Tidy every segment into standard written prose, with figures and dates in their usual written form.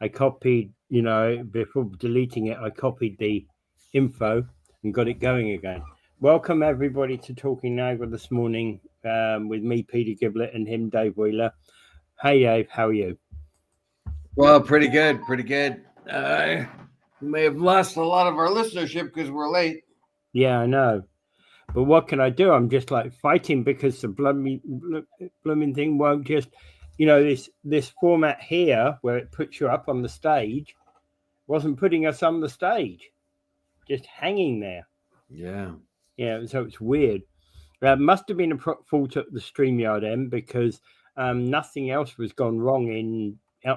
I copied, before deleting it, I copied the info and got it going again. Welcome everybody to Talking Niagara this morning with me, Peter Giblett, and him, Dave Wheeler. Hey, Dave, how are you? Well, pretty good. We may have lost a lot of our listenership because we're late. Yeah, I know. But what can I do? I'm just like fighting because the blooming thing won't just, this format here where it puts you up on the stage wasn't putting us on the stage, just hanging there. Yeah. Yeah, so it's weird. Must have been a fault at the StreamYard end because nothing else was gone wrong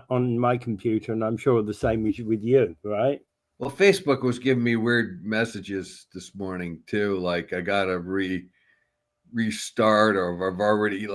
on my computer, and I'm sure the same is with you, right? Well, Facebook was giving me weird messages this morning too, like I gotta restart, or I've already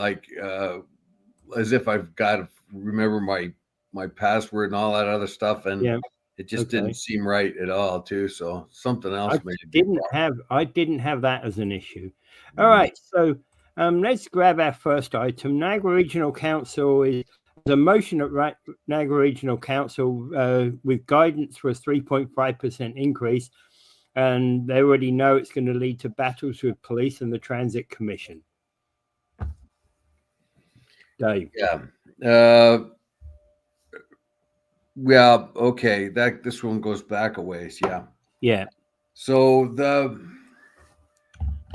as if I've got to remember my password and all that other stuff, and it just didn't seem right at all too. So something else I didn't have that as an issue. All right, so let's grab our first item. Niagara Regional Council is a motion at Niagara Regional Council with guidance for a 3.5% increase, and they already know it's going to lead to battles with police and the Transit Commission. Dave. Yeah. Okay. This one goes back a ways. Yeah. Yeah. So the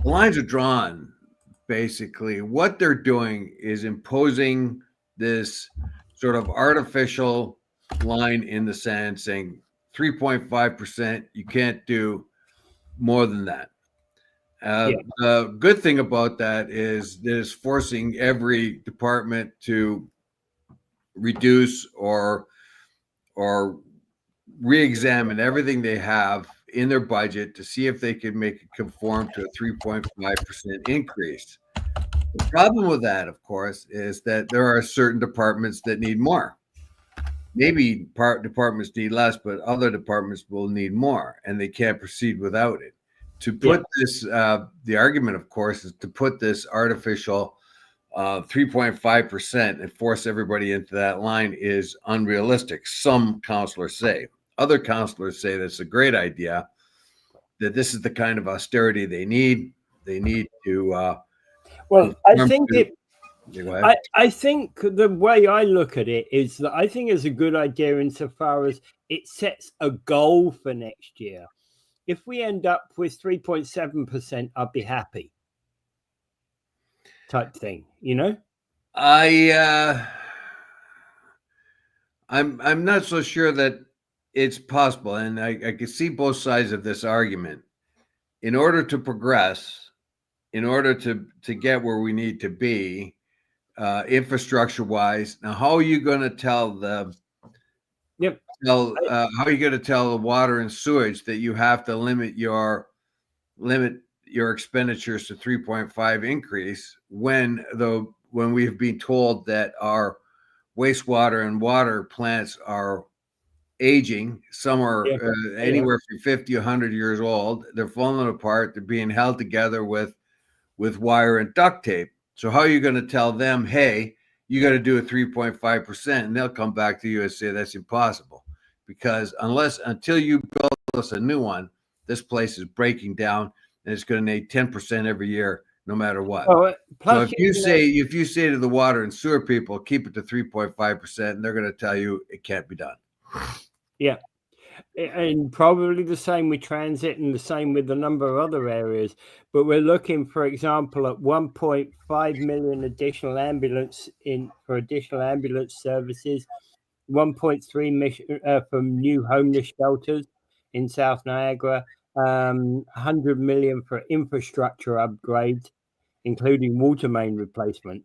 lines are drawn. Basically, what they're doing is imposing this sort of artificial line in the sand saying 3.5%, you can't do more than that. The good thing about that is that it's forcing every department to reduce or re-examine everything they have in their budget to see if they can make it conform to a 3.5% increase. The problem with that, of course, is that there are certain departments that need more. Maybe departments need less, but other departments will need more, and they can't proceed without it. To put this, the argument, of course, is to put this artificial 3.5% and force everybody into that line is unrealistic. Some counselors say. Other counselors say that's a great idea, that this is the kind of austerity they need. They need to. I think I think the way I look at it is that I think it's a good idea insofar as it sets a goal for next year. If we end up with 3.7%, I'd be happy. Type thing, I'm not so sure that it's possible, and I can see both sides of this argument. In order to progress, in order to get where we need to be, infrastructure-wise, now how are you going to tell how are you going to tell the water and sewage that you have to limit your expenditures to 3.5 increase when we've been told that our wastewater and water plants are aging? Some are anywhere from 50, 100 years old. They're falling apart. They're being held together with wire and duct tape. So how are you going to tell them, hey, you got to do a 3.5%, and they'll come back to you and say that's impossible, because until you build us a new one, this place is breaking down, and it's going to need 10% every year, no matter what. So if you say to the water and sewer people, keep it to 3.5%, and they're going to tell you it can't be done. Yeah. And probably the same with transit and the same with a number of other areas. But we're looking, for example, at 1.5 million additional ambulance services, 1.3 million from new homeless shelters in South Niagara, 100 million for infrastructure upgrades, including water main replacement.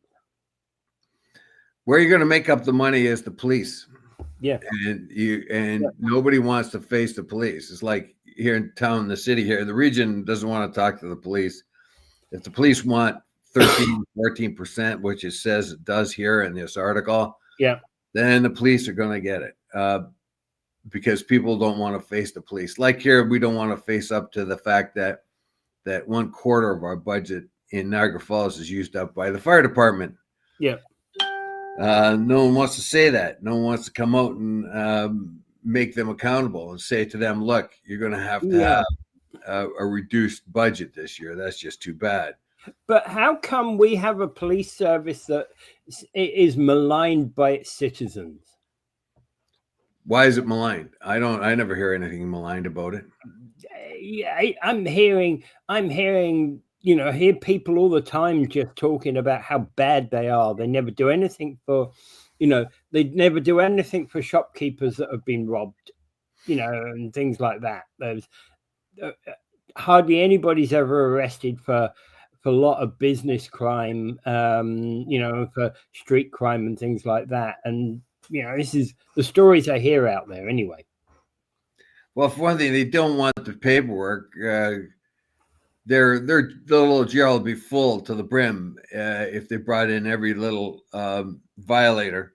Where you're going to make up the money is the police. Yeah. And nobody wants to face the police. It's like here in town, the city here, the region doesn't want to talk to the police. If the police want 13, 14%, which it says it does here in this article, then the police are going to get it because people don't want to face the police. Like here, we don't want to face up to the fact that 1/4 of our budget in Niagara Falls is used up by the fire department. Yeah. No one wants to say that. No one wants to come out and make them accountable and say to them, look, you're going to have a reduced budget this year. That's just too bad. But how come we have a police service that is maligned by its citizens? Why is it maligned? I never hear anything maligned about it. Yeah, I'm hearing, hear people all the time just talking about how bad they are. They never do anything for, they never do anything for shopkeepers that have been robbed, and things like that. There's hardly anybody's ever arrested for a lot of business crime, for street crime and things like that. And, this is the stories I hear out there anyway. Well, for one thing, they don't want the paperwork. Their little jail will be full to the brim if they brought in every little violator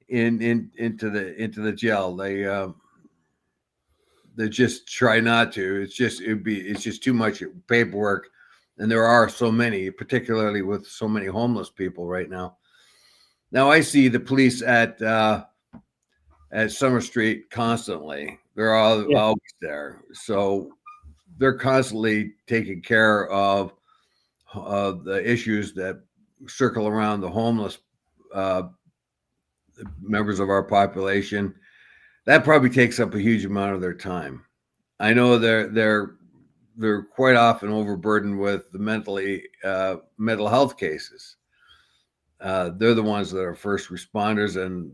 into the jail. They just try not to. It's just too much paperwork, and there are so many, particularly with so many homeless people right now. Now I see the police at Summer Street constantly. They're always there, so they're constantly taking care of the issues that circle around the homeless members of our population. That probably takes up a huge amount of their time. I know they're quite often overburdened with the mental health cases. They're the ones that are first responders, and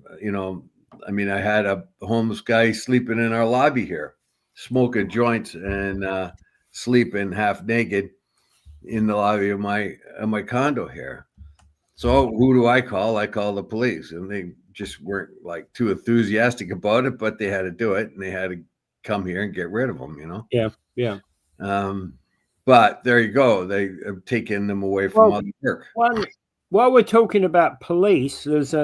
I had a homeless guy sleeping in our lobby here, smoking joints and sleeping half naked in the lobby of my condo here. So who do I call? I call the police, and they just weren't like too enthusiastic about it, but they had to do it, and they had to come here and get rid of them. Yeah. But there you go. They have taken them away from other work. While we're talking about police, there's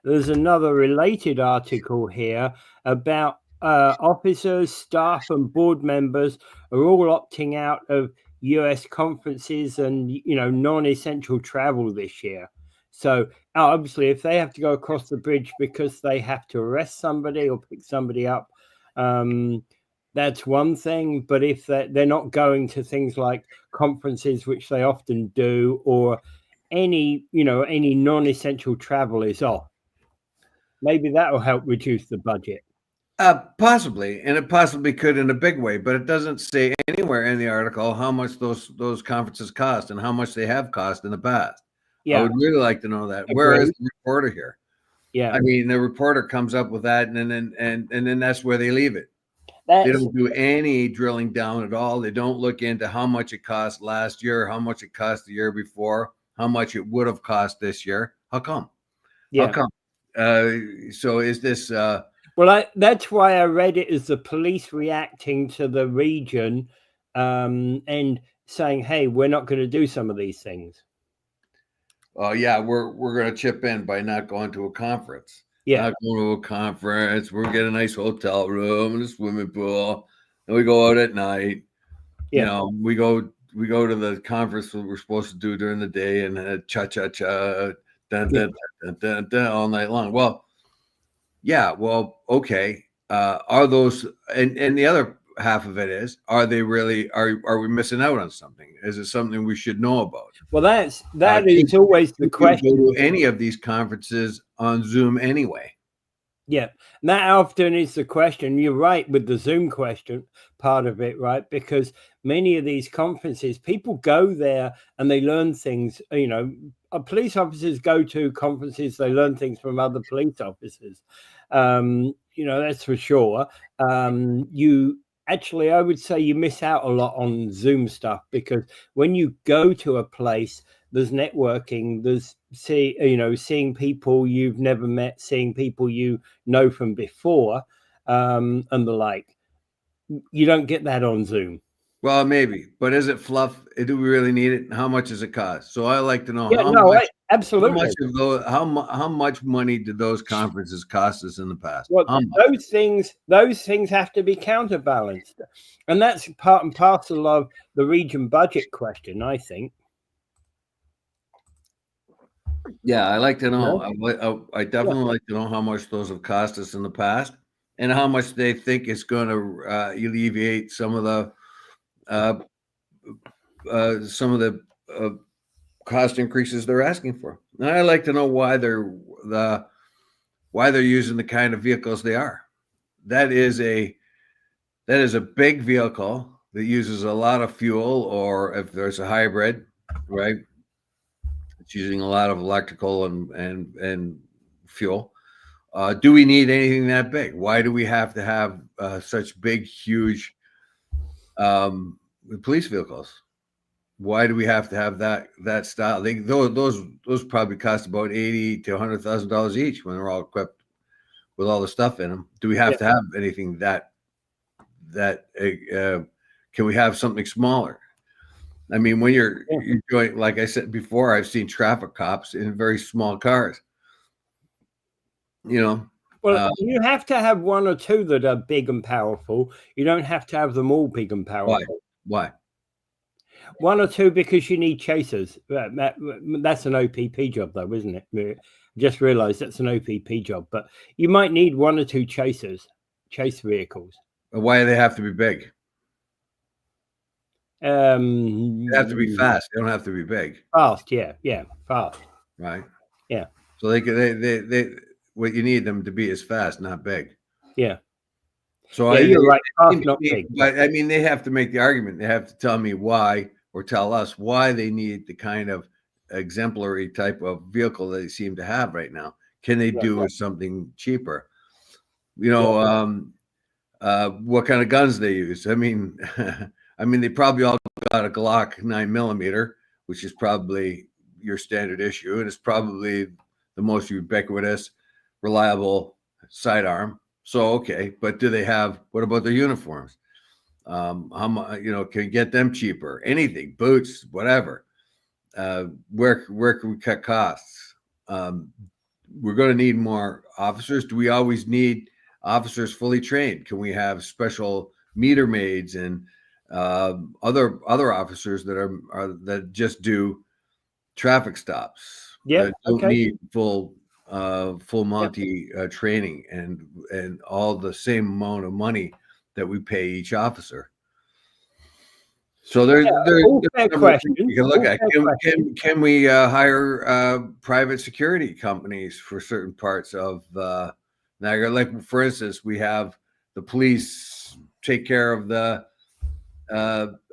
another related article here about officers, staff, and board members are all opting out of US conferences and non-essential travel this year. So obviously, if they have to go across the bridge because they have to arrest somebody or pick somebody up, that's one thing. But if they're not going to things like conferences, which they often do, or any non-essential travel is off, maybe that will help reduce the budget. Possibly, and it possibly could in a big way, but it doesn't say anywhere in the article how much those conferences cost and how much they have cost in the past. Yeah, I would really like to know that. Agreed. Where is the reporter here? Yeah, I mean, the reporter comes up with that, and then that's where they leave it. They don't do any drilling down at all. They don't look into how much it cost last year, how much it cost the year before, how much it would have cost this year. How come? Yeah. How come? So is this? Well, that's why I read it as the police reacting to the region and saying, "Hey, we're not going to do some of these things." Oh yeah, we're going to chip in by not going to a conference. Yeah, not going to a conference. We're getting a nice hotel room and a swimming pool, and we go out at night. Yeah, we go to the conference that we're supposed to do during the day and cha-cha-cha, all night long. Well, yeah, well, okay. Are those and the other half of it is, are they really are we missing out on something? Is it something we should know about? Well, that is always the question. Go to any of these conferences on Zoom anyway. Yeah, and that often is the question. You're right with the Zoom question part of it, right? Because many of these conferences, people go there and they learn things. Police officers go to conferences, they learn things from other police officers. That's for sure. I would say you miss out a lot on Zoom stuff, because when you go to a place, there's networking, there's seeing people you've never met, seeing people you know from before, and the like. You don't get that on Zoom. Well, maybe, but is it fluff? Do we really need it? How much does it cost? So I like to know absolutely. How much money did those conferences cost us in the past? Well, those things have to be counterbalanced, and that's part and parcel of the region budget question, I think. Yeah, I like to know. No? I definitely like to know how much those have cost us in the past, and how much they think it's going to alleviate uh, some of the cost increases they're asking for. And I like to know why they're using the kind of vehicles they are. That is a big vehicle that uses a lot of fuel, or if there's a hybrid, right? It's using a lot of electrical and fuel. Do we need anything that big? Why do we have to have such big, huge police vehicles? Why do we have to have that style? Those probably cost about $80,000 to $100,000 each when they're all equipped with all the stuff in them. Do we have to have anything that can we have something smaller? I mean, when you're going, like I said before, I've seen traffic cops in very small cars. Well, you have to have one or two that are big and powerful. You don't have to have them all big and powerful. Why? One or two, because you need chasers. That's an OPP job, though, isn't it? Just realized that's an OPP job, but you might need one or two chase vehicles. Why do they have to be big? They have to be fast. They don't have to be big. Fast, fast. Right. Yeah. So they what you need them to be is fast, not big. Yeah. So you're right. Fast, not big. But I mean, they have to make the argument. They have to tell me why, or tell us why they need the kind of exemplary type of vehicle they seem to have right now. Can they do with something cheaper? What kind of guns they use? I mean, they probably all got a Glock 9mm, which is probably your standard issue, and it's probably the most ubiquitous, reliable sidearm. So okay, but what about their uniforms? How much, can you get them cheaper? Anything, boots, whatever. Where can we cut costs? We're going to need more officers. Do we always need officers fully trained? Can we have special meter maids and other officers that just do traffic stops? Yeah, don't need full Monty training and all the same amount of money that we pay each officer. So there's questions you can look at. Can we hire private security companies for certain parts of Niagara? Like, for instance, we have the police take care of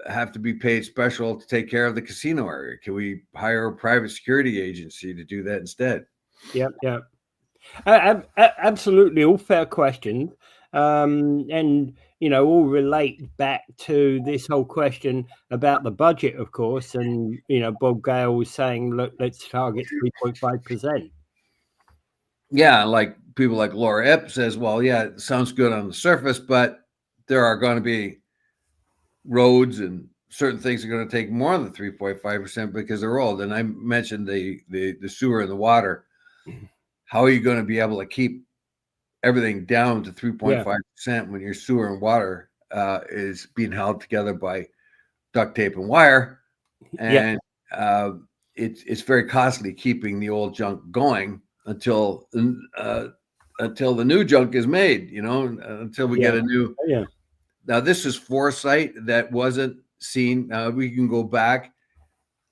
have to be paid special to take care of the casino area. Can we hire a private security agency to do that instead? Yeah. Absolutely, all fair questions. And all relate back to this whole question about the budget, of course. And Bob Gale was saying, look, let's target 3.5%. Yeah, like people like Laura Epp says, well, yeah, it sounds good on the surface, but there are going to be roads and certain things are going to take more than 3.5% because they're old. And I mentioned the sewer and the water. How are you going to be able to keep everything down to 3.5% when your sewer and water is being held together by duct tape and wire? And it's very costly keeping the old junk going until the new junk is made, until we get a new. Now, this is foresight that wasn't seen. We can go back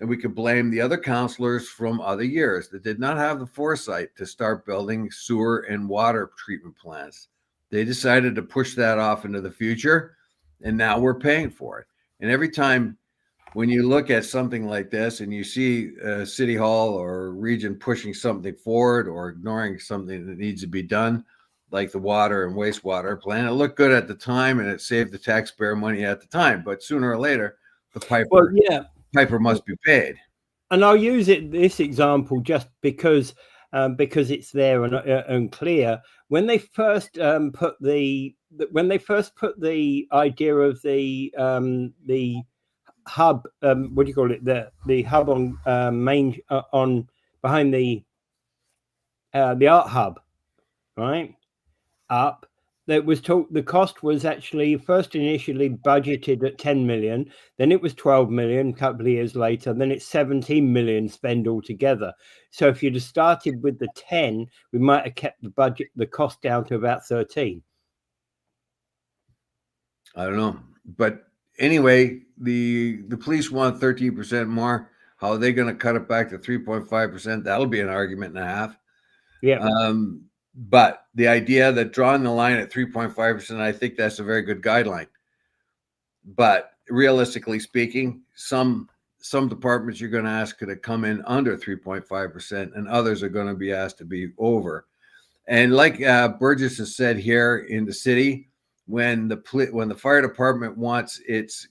and we could blame the other councilors from other years that did not have the foresight to start building sewer and water treatment plants. They decided to push that off into the future, and now we're paying for it. And every time when you look at something like this and you see City Hall or region pushing something forward or ignoring something that needs to be done, like the water and wastewater plant, it looked good at the time and it saved the taxpayer money at the time. But sooner or later, the piper must be paid. And I'll use this example just because it's there and clear. When they first put the idea of the hub, what do you call it? The hub on main on behind the art hub, right? Up. that was talk. The cost was actually first initially budgeted at 10 million, then it was 12 million a couple of years later, then it's 17 million spend altogether. So if you'd have started with the 10, we might have kept the cost down to about 13. I don't know, but anyway, the police want 13% more. How are they going to cut it back to 3.5%? That'll be an argument and a half. Yeah. But the idea that drawing the line at 3.5%, I think that's a very good guideline. But realistically speaking, some departments you're going to ask to come in under 3.5%, and others are going to be asked to be over. And like Burgess has said here in the city, when the fire department wants its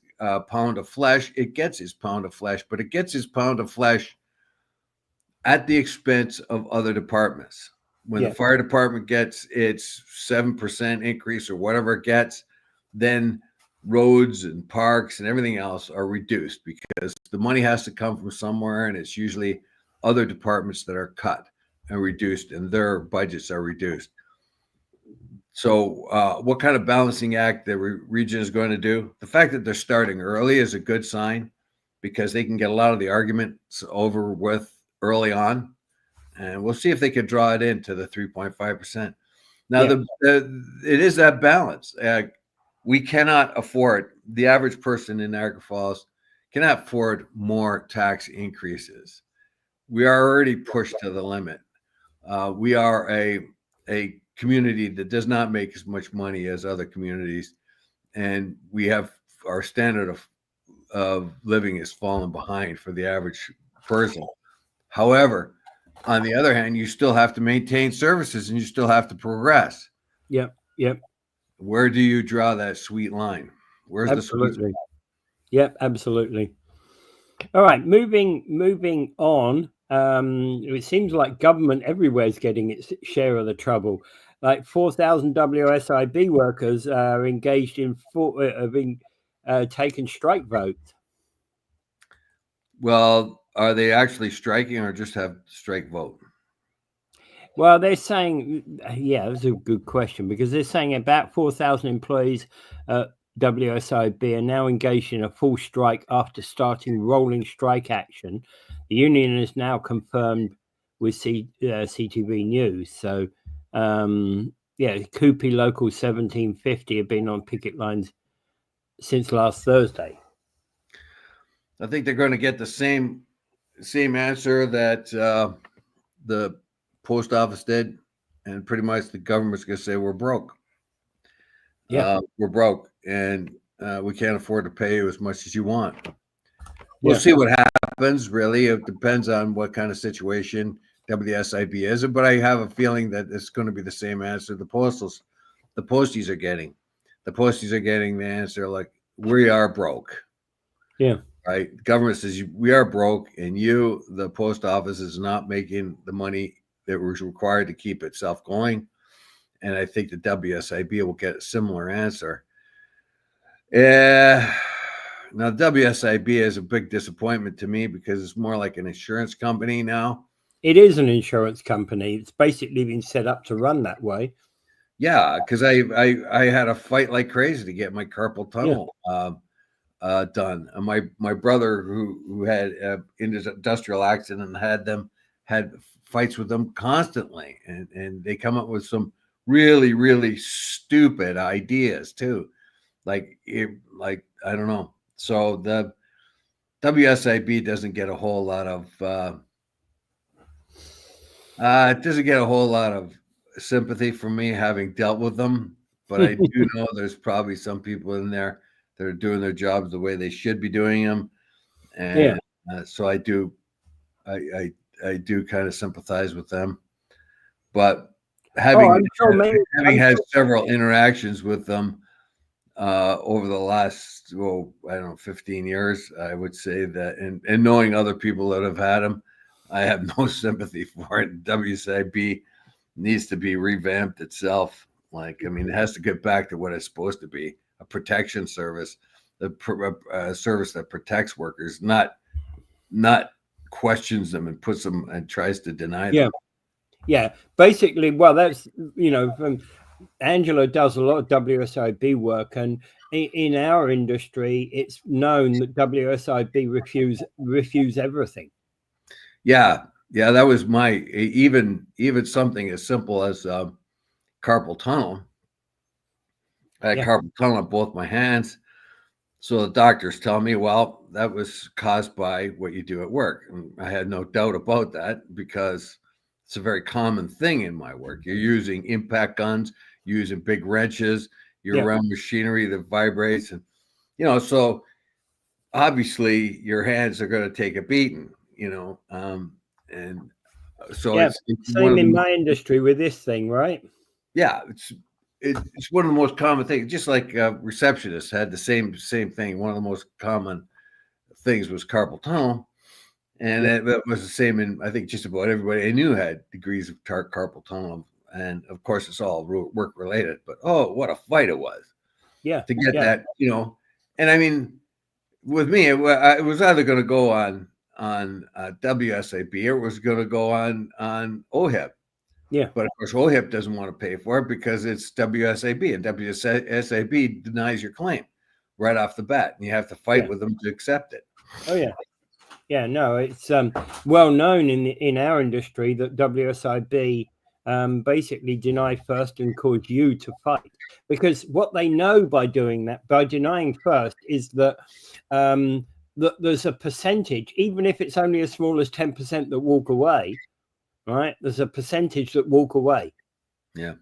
pound of flesh, it gets its pound of flesh, but it gets its pound of flesh at the expense of other departments. When the fire department gets its 7% increase or whatever it gets, then roads and parks and everything else are reduced because the money has to come from somewhere, and it's usually other departments that are cut and reduced, and their budgets are reduced. So what kind of balancing act the region is going to do? The fact that they're starting early is a good sign because they can get a lot of the arguments over with early on. And we'll see if they could draw it into the 3.5%. Now, it is that balance. We cannot afford, the average person in Niagara Falls cannot afford more tax increases. We are already pushed to the limit. We are a community that does not make as much money as other communities, and we have our standard of living is fallen behind for the average person. However, on the other hand, you still have to maintain services and you still have to progress. Yep. Where do you draw that sweet line? Where's the sweet line? Yep, absolutely. All right, moving on. It seems like government everywhere is getting its share of the trouble. Like 4,000 WSIB workers are engaged in taken strike votes. Well, are they actually striking or just have strike vote? Well, they're saying, that's a good question, because they're saying about 4,000 employees at WSIB are now engaged in a full strike after starting rolling strike action. The union is now confirmed with CTV News. So, Coopy Local 1750 have been on picket lines since last Thursday. I think they're going to get the same answer that the post office did, and pretty much the government's going to say we're broke. We're broke, and we can't afford to pay you as much as you want. We'll see what happens. Really, it depends on what kind of situation WSIB is, but I have a feeling that it's going to be the same answer the posties are getting. The posties are getting the answer like, we are broke. Yeah. Right. The government says we are broke, and the post office, is not making the money that was required to keep itself going. And I think the WSIB will get a similar answer. Now, WSIB is a big disappointment to me because it's more like an insurance company now. It is an insurance company. It's basically been set up to run that way. Yeah, because I had a fight like crazy to get my carpal tunnel done. And my brother who had an industrial accident had fights with them constantly, and they come up with some really, really stupid ideas too. Like I don't know. So the WSIB doesn't get a whole lot of sympathy from me, having dealt with them, but I do know there's probably some people in there that are doing their jobs the way they should be doing them, and so I do kind of sympathize with them. But having had several interactions with them over the last 15 years, I would say that, and knowing other people that have had them, I have no sympathy for it. WSIB needs to be revamped itself. It has to get back to what it's supposed to be: a protection service, a service that protects workers, not questions them and puts them and tries to deny them. Yeah, basically, well, that's Angela does a lot of WSIB work, and in our industry, it's known that WSIB refuse everything. Yeah, yeah, that was my even something as simple as carpal tunnel. I had carpal tunnel on both my hands. So the doctors tell me, well, that was caused by what you do at work. And I had no doubt about that because it's a very common thing in my work. You're using impact guns, you're using big wrenches, you're around machinery that vibrates. And, so obviously your hands are going to take a beating, and so it's same in my industry with this thing, right? Yeah, it's one of the most common things. Just like receptionists had the same thing. One of the most common things was carpal tunnel, and that was the same in, I think, just about everybody I knew had degrees of carpal tunnel, and of course it's all work related. But what a fight it was! To get that, and I mean, with me, it was either going to go on WSIB or it was going to go on OHIP. Yeah. But of course, OHIP doesn't want to pay for it because it's WSIB, and WSIB denies your claim right off the bat, and you have to fight with them to accept it. Oh yeah, yeah. No, it's well known in our industry that WSIB basically deny first and cause you to fight, because what they know by doing that, by denying first, is that that there's a percentage, even if it's only as small as 10% that walk away. Right, there's a percentage that walk away. Yeah.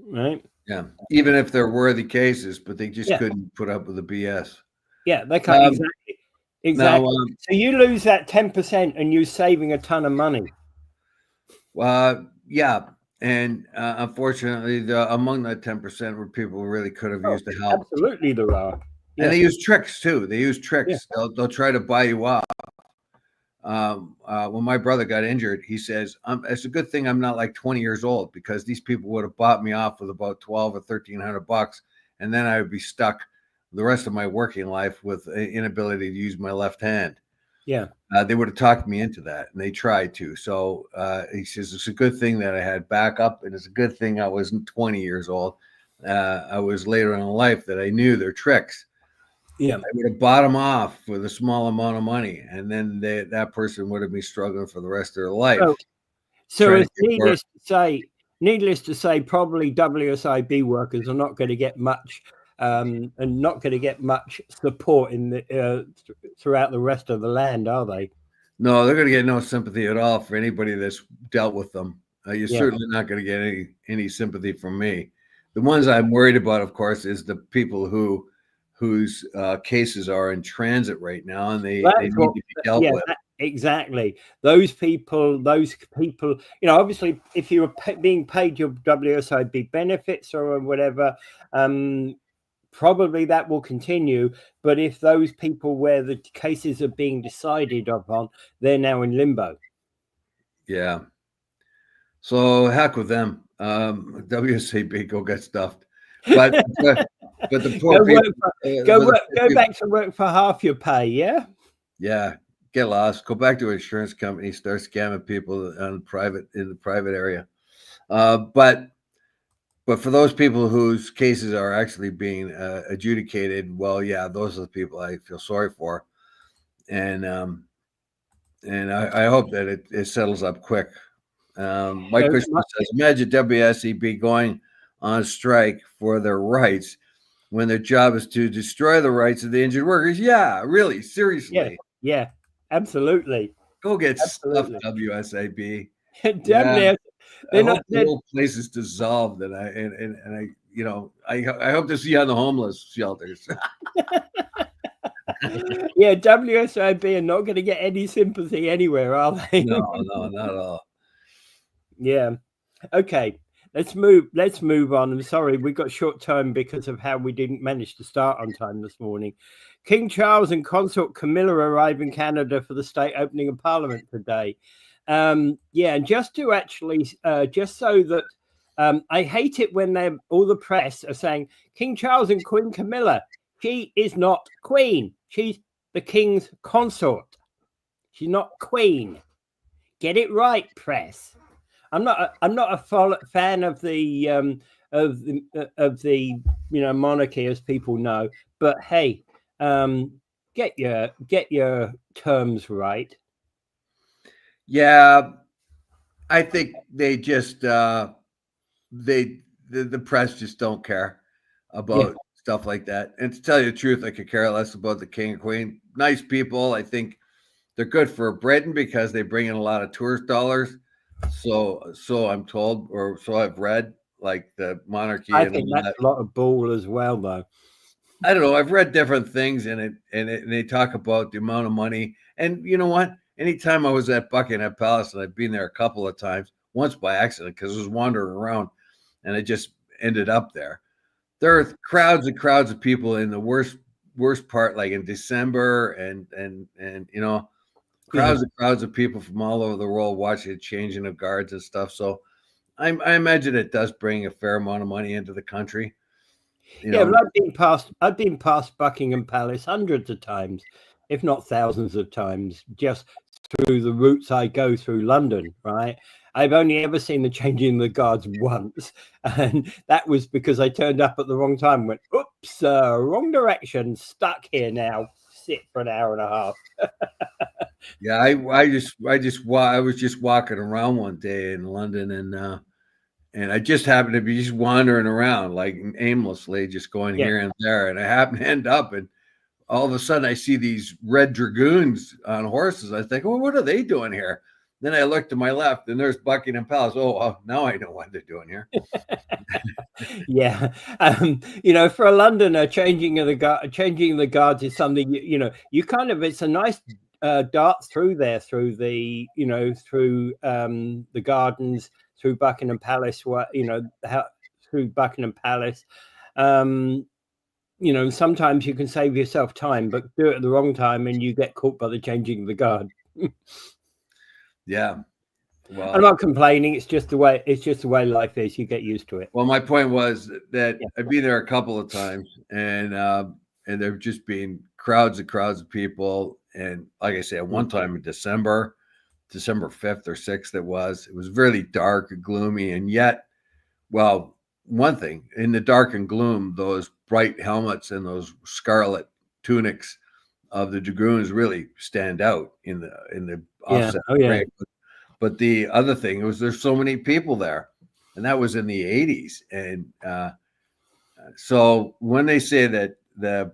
Right. Yeah. Even if they're worthy cases, but they just couldn't put up with the BS. Yeah, they can't. Exactly. Now, so you lose that 10%, and you're saving a ton of money. Yeah, and unfortunately, among that 10% were people who really could have used the help. Absolutely, there are. Yeah. And they use tricks too. They use tricks. Yeah. They'll try to buy you off. When my brother got injured, he says, it's a good thing I'm not like 20 years old, because these people would have bought me off with about 12 or $1,300, and then I would be stuck the rest of my working life with inability to use my left hand. Yeah. They would have talked me into that, and they tried to. So he says, it's a good thing that I had backup, and it's a good thing I wasn't 20 years old. I was later in life that I knew their tricks. Yeah, I would have bought them off with a small amount of money, and then that person would have been struggling for the rest of their life. So it's needless to say, probably WSIB workers are not going to get much, and not going to get much support in the throughout the rest of the land, are they? No, they're going to get no sympathy at all for anybody that's dealt with them. You're certainly not going to get any sympathy from me. The ones I'm worried about, of course, is the people whose cases are in transit right now, and they need to be dealt with. Exactly. Those people, obviously, if you were being paid your WSIB benefits or whatever, probably that will continue. But if those people where the cases are being decided upon, they're now in limbo. Yeah. So heck with them. WSIB, go get stuffed. But the poor people go back to work for half your pay. Yeah. Yeah. Get lost. Go back to an insurance company. Start scamming people in the private area. But for those people whose cases are actually being adjudicated, well, yeah, those are the people I feel sorry for, and I hope that it settles up quick. Mike Christmas says, imagine WSIB going on strike for their rights when their job is to destroy the rights of the injured workers. Yeah, really, seriously. Yeah, absolutely. Go get stuffed, WSIB. Definitely. I hope the whole place is dissolved, and I hope to see you on the homeless shelters. Yeah, WSIB are not going to get any sympathy anywhere, are they? No, not at all. Yeah. Okay. Let's move on. I'm sorry, we got short time because of how we didn't manage to start on time this morning. King Charles and Consort Camilla arrive in Canada for the state opening of Parliament today. And just to actually, just so that I hate it when all the press are saying King Charles and Queen Camilla. She is not queen. She's the king's consort. She's not queen. Get it right, press. I'm not a fan of the monarchy, as people know. But hey, get your terms right. Yeah, I think they just the press just don't care about stuff like that. And to tell you the truth, I could care less about the king and queen. Nice people. I think they're good for Britain because they bring in a lot of tourist dollars. So I'm told, or so I've read, like the monarchy I and think all that's that. a lot of bull as well, though. I don't know. I've read different things in it, and they talk about the amount of money. And you know what? Anytime I was at Buckingham Palace, and I've been there a couple of times, once by accident because I was wandering around, and I just ended up there. There are crowds and crowds of people in the worst part, like in December, and crowds and crowds of people from all over the world watching the changing of guards and stuff. So I imagine it does bring a fair amount of money into the country. But I've been past Buckingham Palace hundreds of times, if not thousands of times, just through the routes I go through London, right? I've only ever seen the changing of the guards once, and that was because I turned up at the wrong time, went, oops, wrong direction, stuck here now, sit for an hour and a half. Yeah, I was just walking around one day in London, and I just happened to be just wandering around like aimlessly, just going here and there, and I happened to end up, and all of a sudden I see these red dragoons on horses. I think, well, what are they doing here? Then I look to my left, and there's Buckingham Palace. Oh, now I know what they're doing here. Yeah, for a Londoner, changing the guards is something you kind of, it's a nice dart through there, through the the gardens, through Buckingham Palace, through Buckingham Palace. Sometimes you can save yourself time, but do it at the wrong time and you get caught by the changing of the guard. Yeah. Well, I'm not complaining. It's just the way life is. You get used to it. Well, my point was that I've been there a couple of times, and there've just been crowds and crowds of people. And like I said, one time in December 5th or 6th, it was really dark and gloomy. And yet, well, one thing, in the dark and gloom, those bright helmets and those scarlet tunics of the dragoons really stand out in the offset. Yeah. But the other thing was there's so many people there, and that was in the 80s. And so when they say that the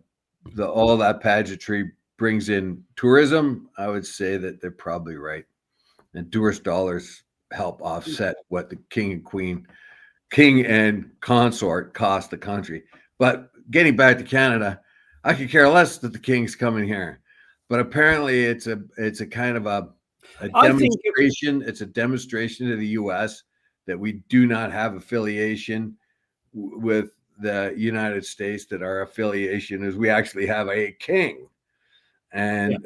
all that pageantry brings in tourism, I would say that they're probably right. And tourist dollars help offset what the king and consort cost the country. But getting back to Canada, I could care less that the king's coming here. But apparently it's a kind of a demonstration. It's a demonstration to the U.S. that we do not have affiliation with the United States, that our affiliation is we actually have a king, and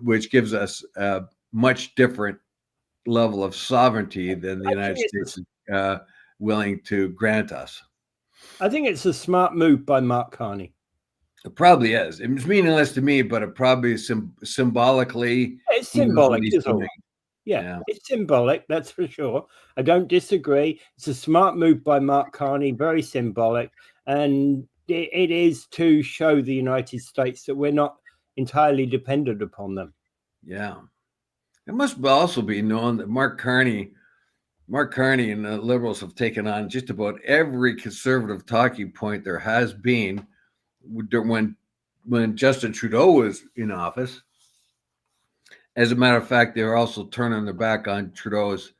which gives us a much different level of sovereignty than the United States is willing to grant us. I think it's a smart move by Mark Carney. It probably is. It's meaningless to me, but it probably symbolically. It's symbolic, is all. Yeah, it's symbolic, that's for sure. I don't disagree. It's a smart move by Mark Carney, very symbolic. And it is to show the United States that we're not entirely dependent upon them. Yeah. It must also be known that Mark Carney and the Liberals have taken on just about every conservative talking point there has been when Justin Trudeau was in office. As a matter of fact, they're also turning their back on Trudeau's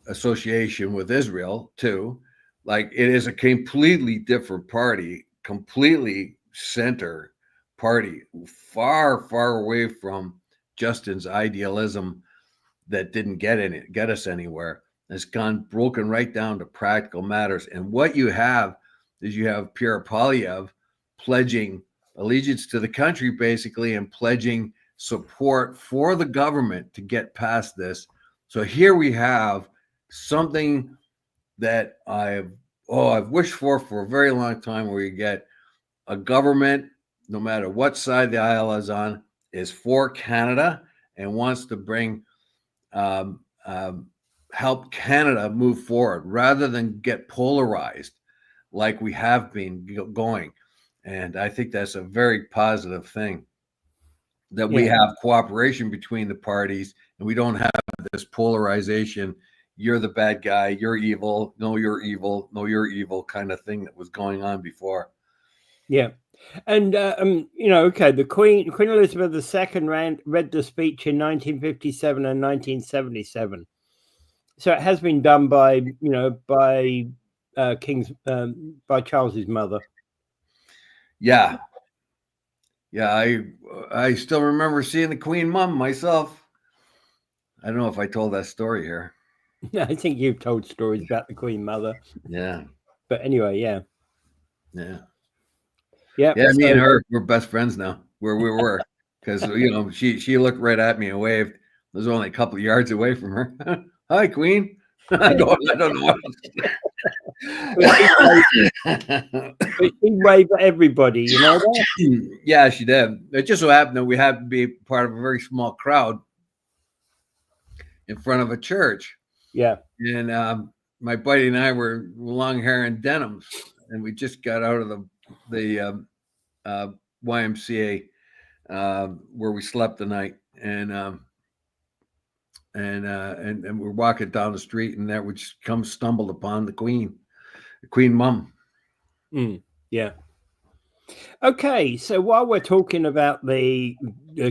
association with Israel too. Like, it is a completely different party, completely center party, far, far away from Justin's idealism that didn't get us anywhere. It's gone broken right down to practical matters. And what you have is Pierre Poilievre pledging allegiance to the country, basically, and pledging support for the government to get past this. So here we have something that I've wished for a very long time, where you get a government, no matter what side the aisle is on, is for Canada and wants to bring help Canada move forward rather than get polarized like we have been going. And I think that's a very positive thing, that we have cooperation between the parties and we don't have this polarization. You're the bad guy. You're evil. No, you're evil. No, you're evil kind of thing that was going on before. Yeah. And, okay, the Queen Elizabeth II read the speech in 1957 and 1977. So it has been done by by Charles's mother. Yeah. I still remember seeing the Queen Mum myself. I don't know if I told that story here. I think you've told stories about the Queen Mother. Yeah. But anyway, yeah. Yeah. Yeah. Yeah. Me and her, we're best friends now, where we were, because she looked right at me and waved. I was only a couple of yards away from her. Hi, Queen. I don't know. She waved at everybody, you know that? Yeah, she did. It just so happened that we happened to be part of a very small crowd in front of a church. Yeah. And my buddy and I were long hair and denims, and we just got out of the YMCA where we slept the night, and we're walking down the street, and there we just stumbled upon the Queen Mum. Yeah. Okay, so while we're talking about the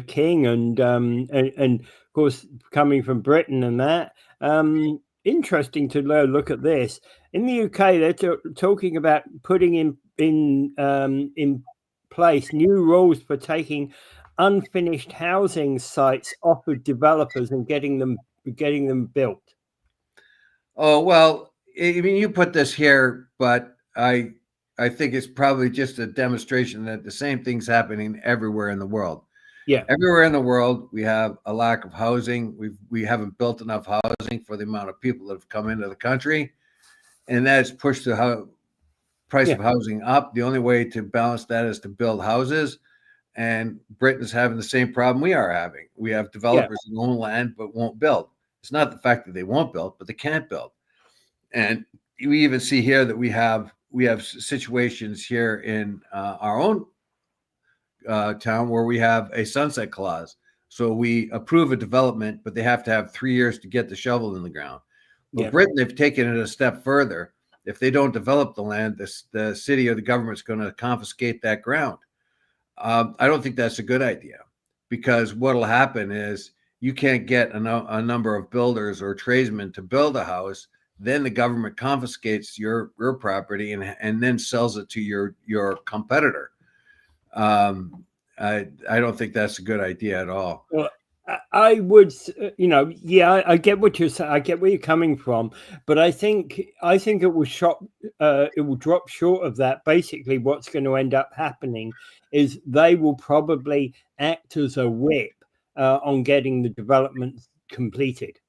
king and of course coming from Britain and that, interesting to look at this. In the UK, they're talking about putting in place new rules for taking unfinished housing sites off of developers and getting them built. Oh, well, I mean, you put this here, but I think it's probably just a demonstration that the same thing's happening everywhere in the world. Yeah. Everywhere in the world, we have a lack of housing. We haven't built enough housing for the amount of people that have come into the country, and that's pushed the price of housing up. The only way to balance that is to build houses, and Britain's having the same problem we are having. We have developers who own land but won't build. It's not the fact that they won't build, but they can't build. And we even see here that we have situations here in our own town where we have a sunset clause. So we approve a development, but they have to have 3 years to get the shovel in the ground. But Britain, they've taken it a step further. If they don't develop the land, the city or the government's going to confiscate that ground. I don't think that's a good idea, because what will happen is you can't get a number of builders or tradesmen to build a house. Then the government confiscates your property and then sells it to your competitor. I don't think that's a good idea at all. Well, I would, I get what you're saying. I get where you're coming from, but I think it will drop short of that. Basically, what's going to end up happening is they will probably act as a whip on getting the development completed.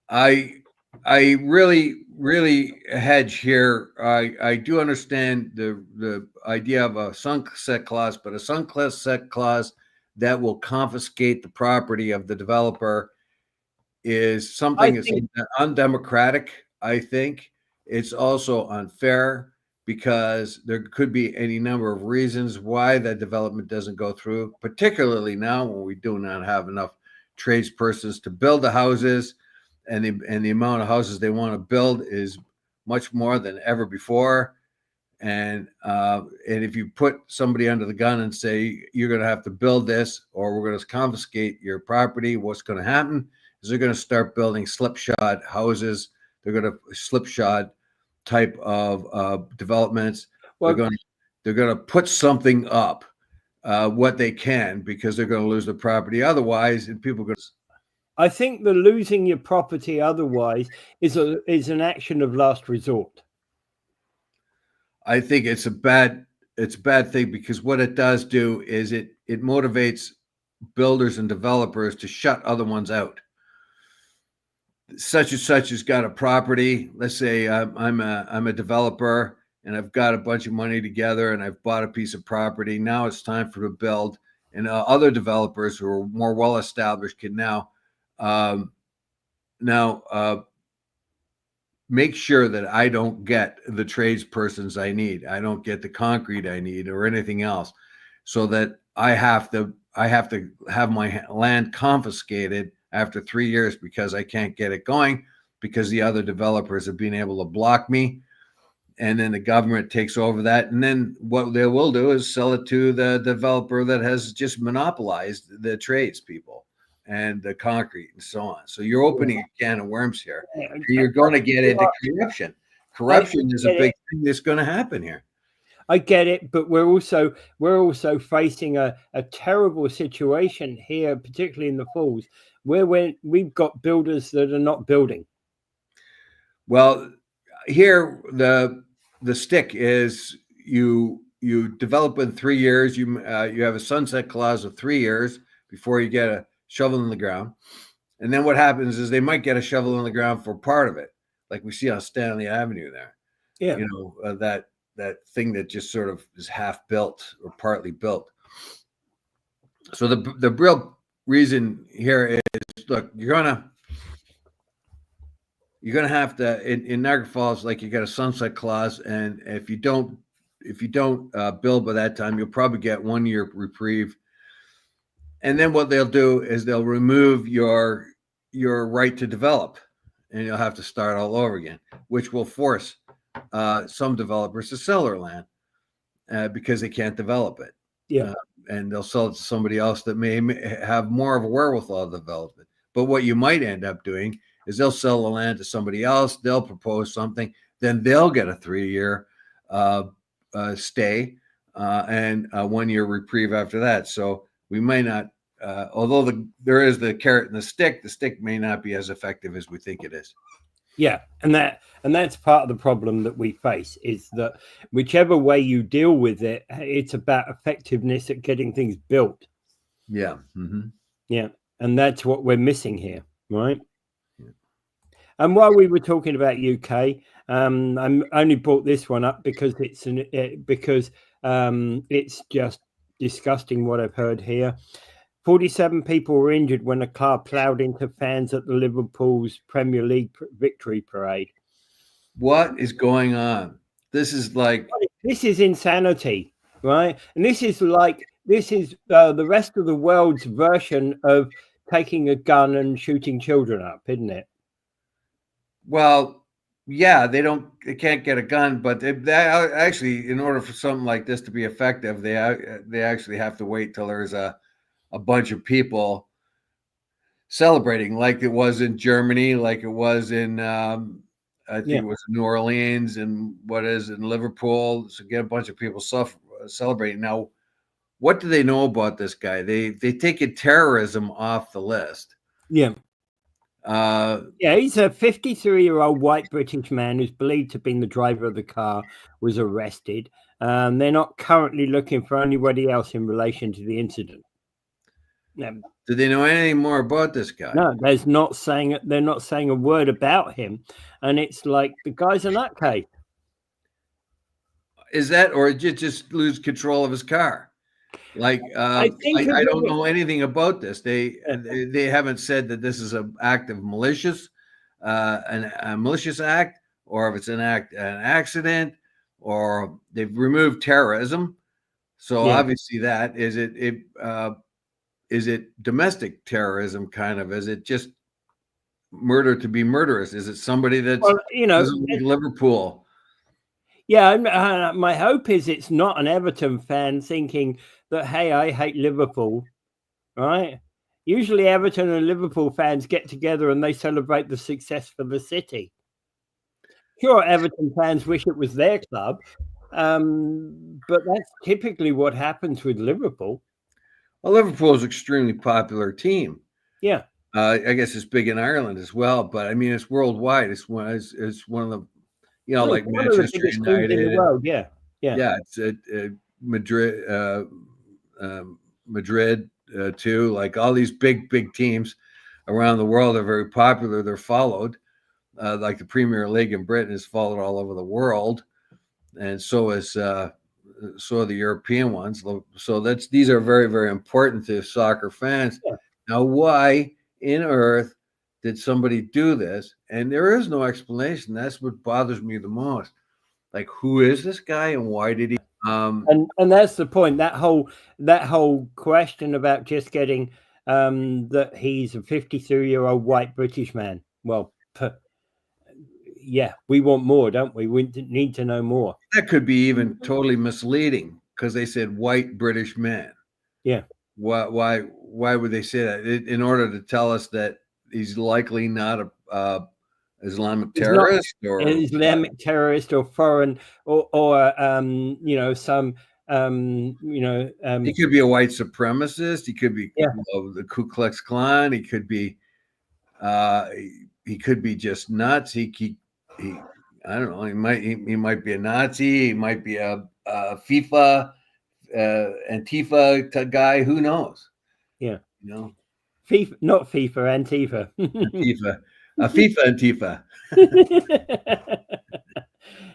I really hedge here. I do understand the idea of a sunset clause, but a sunset clause that will confiscate the property of the developer is something that's undemocratic. I think it's also unfair, because there could be any number of reasons why that development doesn't go through, particularly now when we do not have enough tradespersons to build the houses. And the amount of houses they want to build is much more than ever before. And if you put somebody under the gun and say, you're going to have to build this, or we're going to confiscate your property, what's going to happen is they're going to start building slipshod houses. They're going to slipshod type of developments. Well, they're going to put something up, what they can, because they're going to lose the property otherwise, and people are going to. I think the losing your property otherwise is an action of last resort. I think it's a bad thing, because what it does do is it motivates builders and developers to shut other ones out. Such and such has got a property. Let's say I'm a developer and I've got a bunch of money together and I've bought a piece of property. Now it's time for to build, and other developers who are more well established can now make sure that I don't get the tradespersons I need. I don't get the concrete I need or anything else, so that I have to have my land confiscated after 3 years because I can't get it going because the other developers have been able to block me. And then the government takes over that. And then what they will do is sell it to the developer that has just monopolized the tradespeople and the concrete and so on. So you're opening a can of worms here. You're going to get into corruption. Corruption is a big thing that's going to happen here. I get it, but we're also facing a terrible situation here, particularly in the Falls, where we've got builders that are not building. Well, here the stick is you develop in 3 years. You have a sunset clause of 3 years before you get a shovel in the ground. And then what happens is they might get a shovel in the ground for part of it, like we see on Stanley Avenue there. Yeah, you know, that thing that just sort of is half built or partly built. So the real reason here is, look, you're gonna have to in Niagara Falls, like, you got a sunset clause, and if you don't build by that time, you'll probably get 1 year reprieve. And then what they'll do is they'll remove your right to develop, and you'll have to start all over again, which will force some developers to sell their land because they can't develop it. Yeah, and they'll sell it to somebody else that may have more of a wherewithal to develop it. But what you might end up doing is they'll sell the land to somebody else. They'll propose something, then they'll get a 3-year stay and a 1 year reprieve after that. So we may not, although there is the carrot and the stick may not be as effective as we think it is. Yeah, and that's part of the problem that we face, is that whichever way you deal with it, it's about effectiveness at getting things built. Yeah. Mm-hmm. Yeah, and that's what we're missing here, right? Yeah. And while we were talking about UK, I only brought this one up because it's just disgusting what I've heard here. 47 people were injured when a car ploughed into fans at the Liverpool's Premier League victory parade. What is going on? This is insanity, right? And this is the rest of the world's version of taking a gun and shooting children up, isn't it? Well, yeah, they can't get a gun, but they actually, in order for something like this to be effective, they actually have to wait till there's a bunch of people celebrating, like it was in Germany, like it was in I think it was in New Orleans, and what is in Liverpool. So get a bunch of people celebrating. Now, what do they know about this guy? They taken terrorism off the list. Yeah. He's a 53-year-old white British man who's believed to have been the driver of the car, was arrested. They're not currently looking for anybody else in relation to the incident. Do they know anything more about this guy? No, they're not saying a word about him, and it's like the guy's a nutcase. Is that, or did you just lose control of his car? Like, I don't know anything about this. They haven't said that this is an act of malicious, a malicious act, or if it's an accident, or they've removed terrorism. So obviously, that is it domestic terrorism kind of? Is it just murder to be murderous? Is it somebody that's doesn't like Liverpool? Yeah, my hope is it's not an Everton fan thinking that, hey, I hate Liverpool, right? Usually Everton and Liverpool fans get together and they celebrate the success for the city. Sure, Everton fans wish it was their club, but that's typically what happens with Liverpool. Well, Liverpool is an extremely popular team. Yeah. I guess it's big in Ireland as well, but I mean, it's worldwide. It's one of the, like Manchester United in the world. Yeah. It's Madrid too. Like all these big teams around the world are very popular. They're followed. Like the Premier League in Britain is followed all over the world, and so is so are the European ones. So these are very, very important to soccer fans. Yeah. Now, why in earth did somebody do this? And there is no explanation. That's what bothers me the most. Like, who is this guy and why did he? And that's the point. That whole question about just getting that he's a 53-year-old white British man. Well, yeah, we want more, don't we? We need to know more. That could be even totally misleading because they said white British man. Yeah. Why would they say that? In order to tell us that he's likely not a Islamic terrorist or Islamic terrorist or foreign or some he could be a white supremacist. He could be the Ku Klux Klan. He could be just nuts. He I don't know. He might be a Nazi. He might be a FIFA Antifa guy. Who knows? Yeah. FIFA, not FIFA, Antifa. Antifa. FIFA Antifa.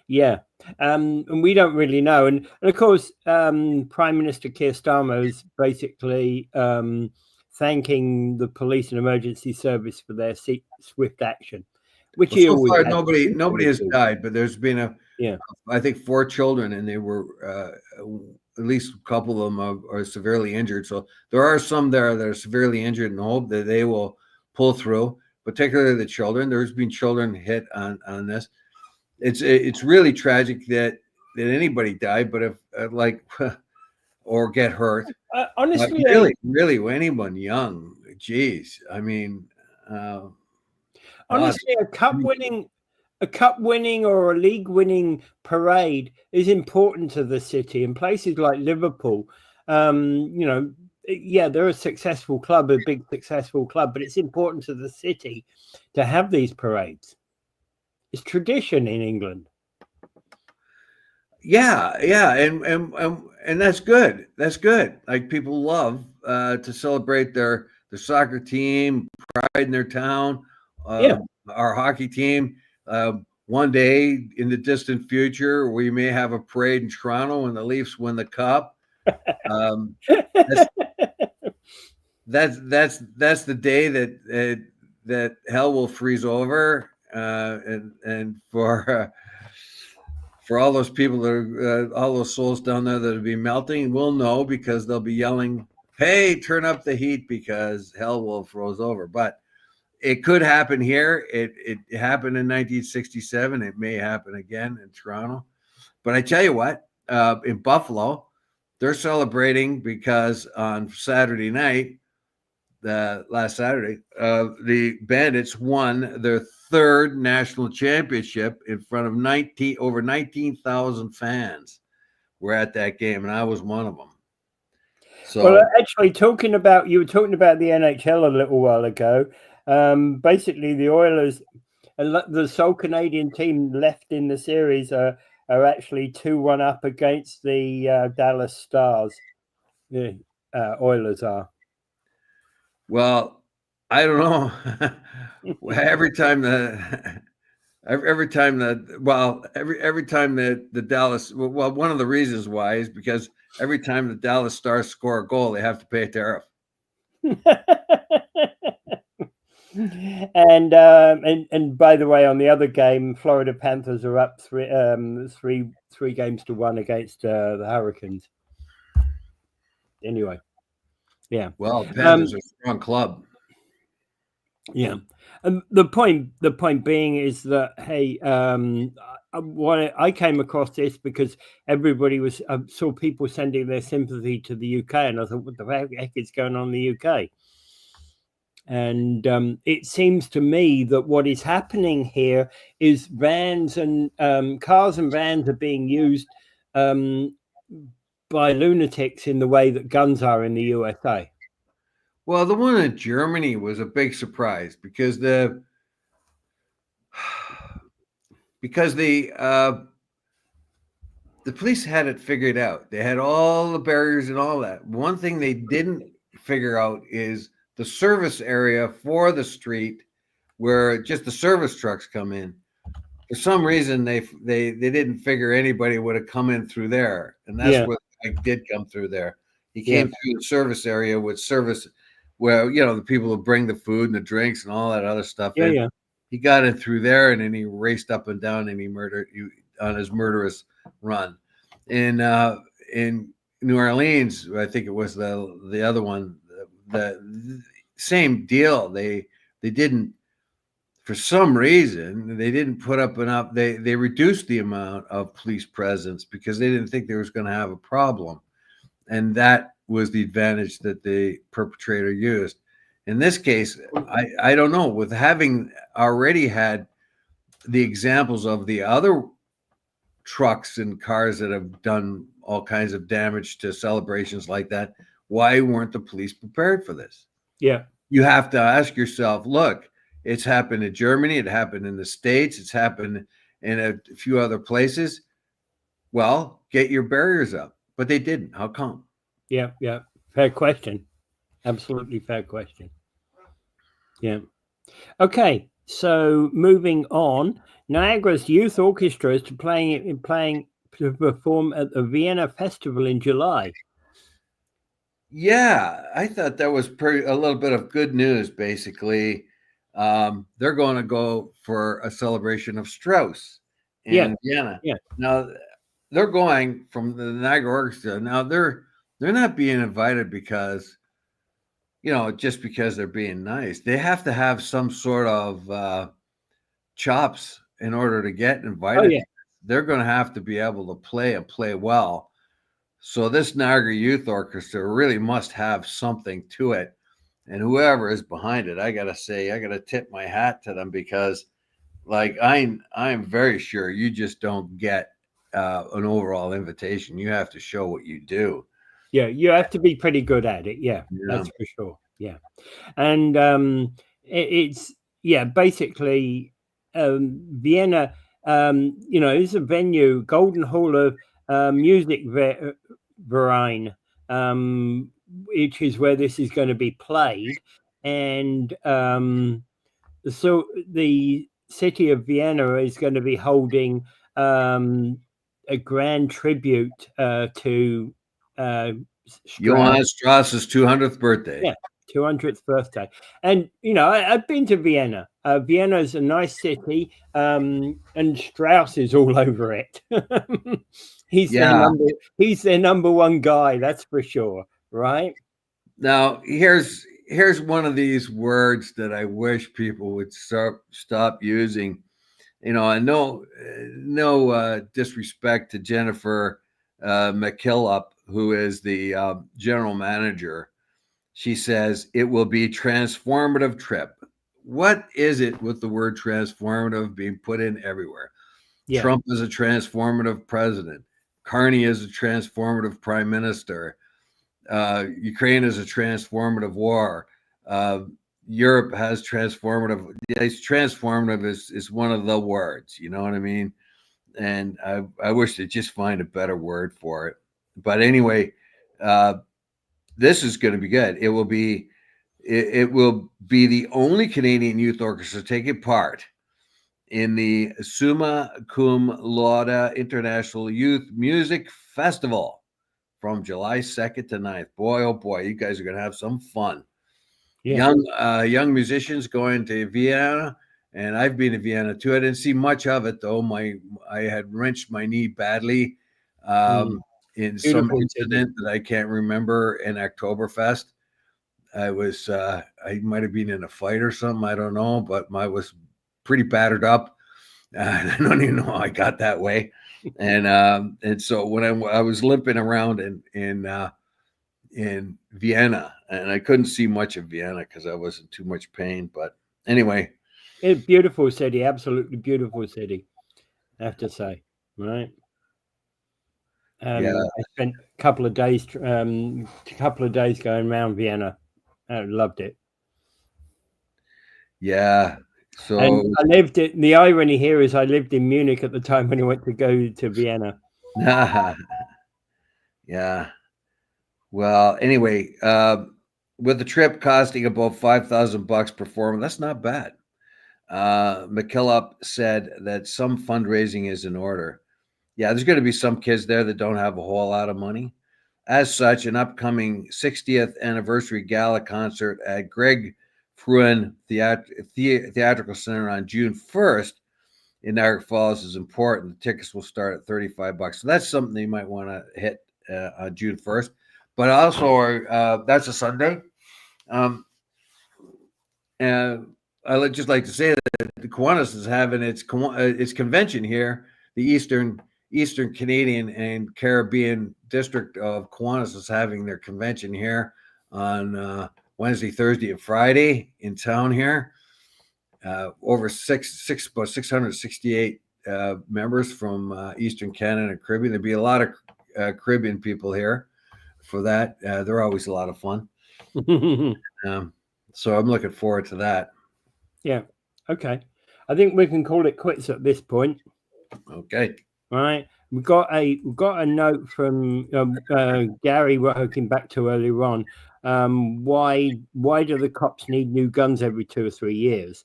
Yeah. And we don't really know. And of course, Prime Minister Keir Starmer is basically thanking the police and emergency service for their swift action. Which so far, nobody has died, but there's been I think 4 children, and they were at least a couple of them are severely injured. So there are some there that are severely injured, and hope that they will pull through. Particularly the children. There's been children hit on this. It's really tragic that anybody died, but if or get hurt. Honestly, really, anyone young. Geez, I mean. Honestly, a cup winning or a league winning parade is important to the city. In places like Liverpool, they're a successful club, a big successful club, but it's important to the city to have these parades. It's tradition in England. Yeah, and that's good. That's good. Like, people love to celebrate their soccer team, pride in their town. Our hockey team. One day in the distant future, we may have a parade in Toronto when the Leafs win the cup. That's the day that hell will freeze over, and for all those people that are all those souls down there that will be melting, we'll know because they'll be yelling, "Hey, turn up the heat because hell will froze over." But it could happen here. It happened in 1967. It may happen again in Toronto. But I tell you what, in Buffalo, they're celebrating because on Saturday night, last Saturday, the Bandits won their 3rd national championship in front of over 19,000 fans were at that game, and I was one of them. So, well, actually, you were talking about the NHL a little while ago. Basically, the Oilers, the sole Canadian team left in the series, are actually 2-1 up against the Dallas Stars. The Oilers are. Well, I don't know. every time the Dallas, well, one of the reasons why is because every time the Dallas Stars score a goal, they have to pay a tariff. And by the way, on the other game, Florida Panthers are up 3 games to 1 against the Hurricanes. Anyway, yeah. Well, Panthers are a strong club. Yeah, and the point being is that, hey, I came across this because everybody saw people sending their sympathy to the UK, and I thought, what the heck is going on in the UK? And it seems to me that what is happening here is vans and cars and vans are being used by lunatics in the way that guns are in the USA. Well, the one in Germany was a big surprise because the police had it figured out. They had all the barriers and all that. One thing they didn't figure out is the service area for the street where just the service trucks come in. For some reason, they didn't figure anybody would have come in through there, and that's what I did come through there. He came through the service area with service where, the people who bring the food and the drinks and all that other stuff Yeah, in. yeah. He got in through there, and then he raced up and down, and he murdered you on his murderous run. In New Orleans, I think it was the other one, the same deal. They didn't, for some reason, they didn't put up enough. They reduced the amount of police presence because they didn't think there was going to have a problem, and that was the advantage that the perpetrator used. In this case, I don't know, with having already had the examples of the other trucks and cars that have done all kinds of damage to celebrations like that, why weren't the police prepared for this? Yeah. You have to ask yourself, look, it's happened in Germany, it happened in the States, it's happened in a few other places. Well, get your barriers up. But they didn't. How come? Yeah, yeah. Fair question. Absolutely fair question. Yeah. Okay, so moving on, Niagara's youth orchestra is playing to perform at the Vienna Festival in July. Yeah, I thought that was a little bit of good news. Basically, they're going to go for a celebration of Strauss in Vienna. Yeah. Now they're going from the Niagara Orchestra. Now they're not being invited because, just because they're being nice. They have to have some sort of chops in order to get invited. Oh, yeah. They're going to have to be able to play and play well. So this Niagara Youth Orchestra really must have something to it. And whoever is behind it, I got to tip my hat to them, because I'm very sure you just don't get an overall invitation. You have to show what you do. Yeah, you have to be pretty good at it. Yeah. That's for sure. Yeah. And it's basically Vienna, is a venue, Golden Hall of Music Verein, which is where this is going to be played. And so the city of Vienna is going to be holding a grand tribute to Johann Strauss's 200th birthday. Yeah, 200th birthday. And, I've been to Vienna. Vienna is a nice city, and Strauss is all over it. He's their number one guy, that's for sure, right? Now, here's one of these words that I wish people would stop using. And no disrespect to Jennifer McKillop, who is the general manager. She says it will be transformative trip. What is it with the word transformative being put in everywhere? Yeah. Trump is a transformative president. Carney is a transformative prime minister. Ukraine is a transformative war. Europe has transformative. Transformative is one of the words. You know what I mean? And I wish they'd just find a better word for it. But anyway, this is going to be good. It will be the only Canadian youth orchestra taking part in the Summa Cum Laude International Youth Music Festival from July 2nd to 9th. Boy, oh boy, you guys are going to have some fun. Yeah. Young musicians going to Vienna, and I've been to Vienna too. I didn't see much of it though. I had wrenched my knee badly in some incident that I can't remember in Oktoberfest. I might have been in a fight or something. I don't know, but I was pretty battered up. I don't even know how I got that way. And so when I was limping around in Vienna, and I couldn't see much of Vienna because I was in too much pain. But anyway, it's a beautiful city, absolutely beautiful city, I have to say, right? Yeah, I spent a couple of days going around Vienna. I loved it. Yeah. So and I lived it. The irony here is I lived in Munich at the time when I went to go to Vienna. Yeah. Well, anyway, with the trip costing about $5,000 per form, that's not bad. McKillop said that some fundraising is in order. Yeah, there's going to be some kids there that don't have a whole lot of money. As such, an upcoming 60th anniversary gala concert at Greg Fruin Theatrical Center on June 1st in Niagara Falls is important. The tickets will start at $35. So that's something you might want to hit on June 1st. But also, that's a Sunday. And I'd just like to say that the Kiwanis is having its convention here. The Eastern Canadian and Caribbean District of Kiwanis is having their convention here on Wednesday, Thursday, and Friday in town here. Over about 668 members from Eastern Canada and Caribbean. There'll be a lot of Caribbean people here for that. They're always a lot of fun. So I'm looking forward to that. Yeah. Okay. I think we can call it quits at this point. Okay. All right. We got a note from Gary we're hooking back to earlier on. Why do the cops need new guns every 2 or 3 years?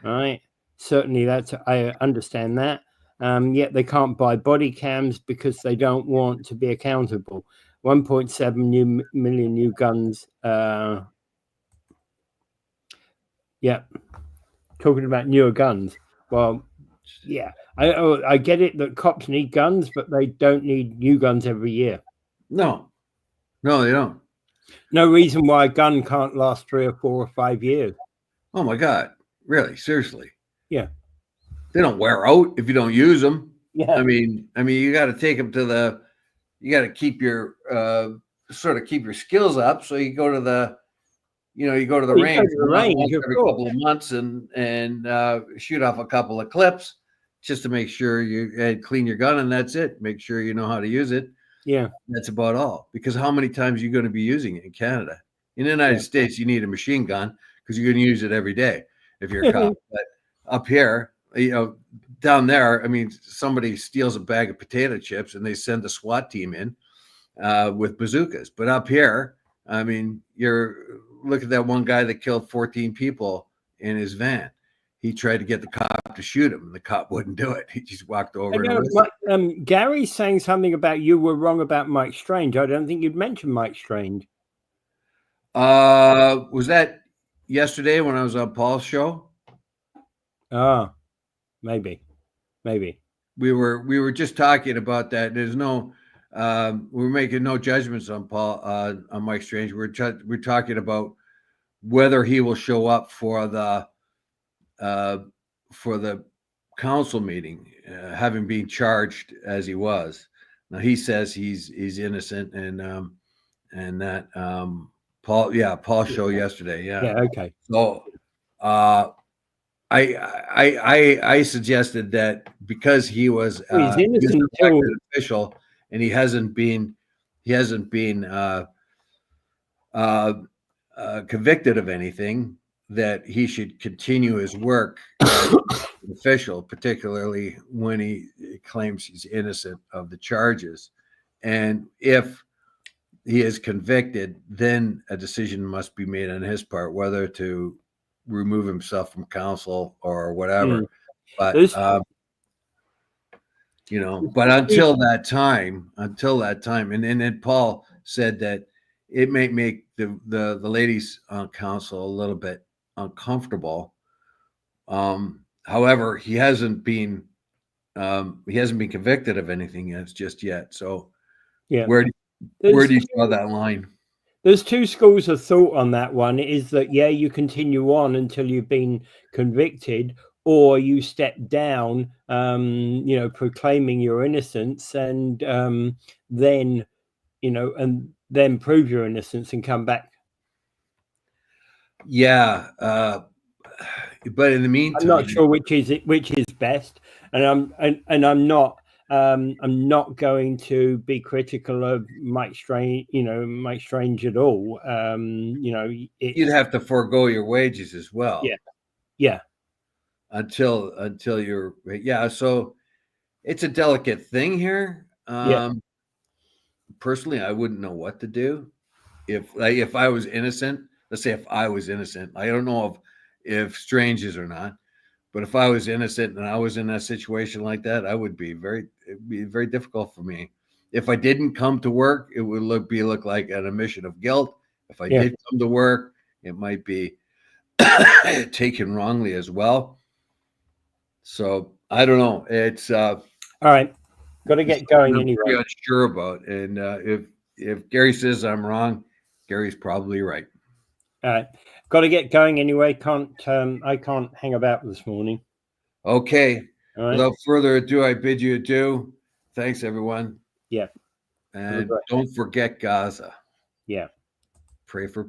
All right. Certainly I understand that. Yet they can't buy body cams because they don't want to be accountable. 1.7 million new guns. Yeah. Talking about newer guns. Well, yeah, I get it that cops need guns, but they don't need new guns every year. No, they don't. No reason why a gun can't last 3 or 4 or 5 years. Oh my God. Really? Seriously? Yeah. They don't wear out if you don't use them. Yeah. I mean, you got to take them you got to keep your keep your skills up. So you go to the range every couple of months and shoot off a couple of clips just to make sure you clean your gun, and that's it. Make sure you know how to use it. Yeah. That's about all. Because how many times are you going to be using it in Canada? In the United States, you need a machine gun because you're going to use it every day if you're a cop. But up here, down there, somebody steals a bag of potato chips and they send the SWAT team in with bazookas. But up here, look at that one guy that killed 14 people in his van. He tried to get the cop to shoot him, and the cop wouldn't do it. He just walked over. Gary's saying something about you were wrong about Mike Strange. I don't think you'd mentioned Mike Strange. Was that yesterday when I was on Paul's show? Maybe. We were just talking about that. There's no, we're making no judgments on Paul on Mike Strange. We're talking about whether he will show up for the council meeting, having been charged as he was. Now he says he's innocent, and that Paul's show yesterday. Yeah. Okay. So I suggested that because he was he's innocent elected official and he hasn't been convicted of anything, that he should continue his work as an official, particularly when he claims he's innocent of the charges. And if he is convicted, then a decision must be made on his part whether to remove himself from council or whatever. But but until that time, and then Paul said that it may make the ladies on council a little bit uncomfortable. However, he hasn't been convicted of anything just yet. So where do you draw that line? There's two schools of thought on that one. Is that you continue on until you've been convicted, or you step down, proclaiming your innocence, and then prove your innocence and come back. Yeah, but in the meantime, I'm not sure which is best, and I'm not going to be critical of Mike Strange, Mike Strange at all. You'd have to forego your wages as well. Yeah. Until you're So it's a delicate thing here. Personally, I wouldn't know what to do if I was innocent. Let's say if I was innocent, I don't know if Strange is or not, but if I was innocent and I was in a situation like that, it'd be very difficult for me if I didn't come to work, it would look like an admission of guilt. If I Yeah. did come to work, it might be taken wrongly as well. So I don't know. It's all right. Got to get going I'm anyway. pretty unsure about. And if Gary says I'm wrong, Gary's probably right. All right. Got to get going anyway. I can't hang about this morning. Okay. All right. Without further ado, I bid you adieu. Thanks, everyone. Yeah. And don't forget Gaza. Yeah. Pray for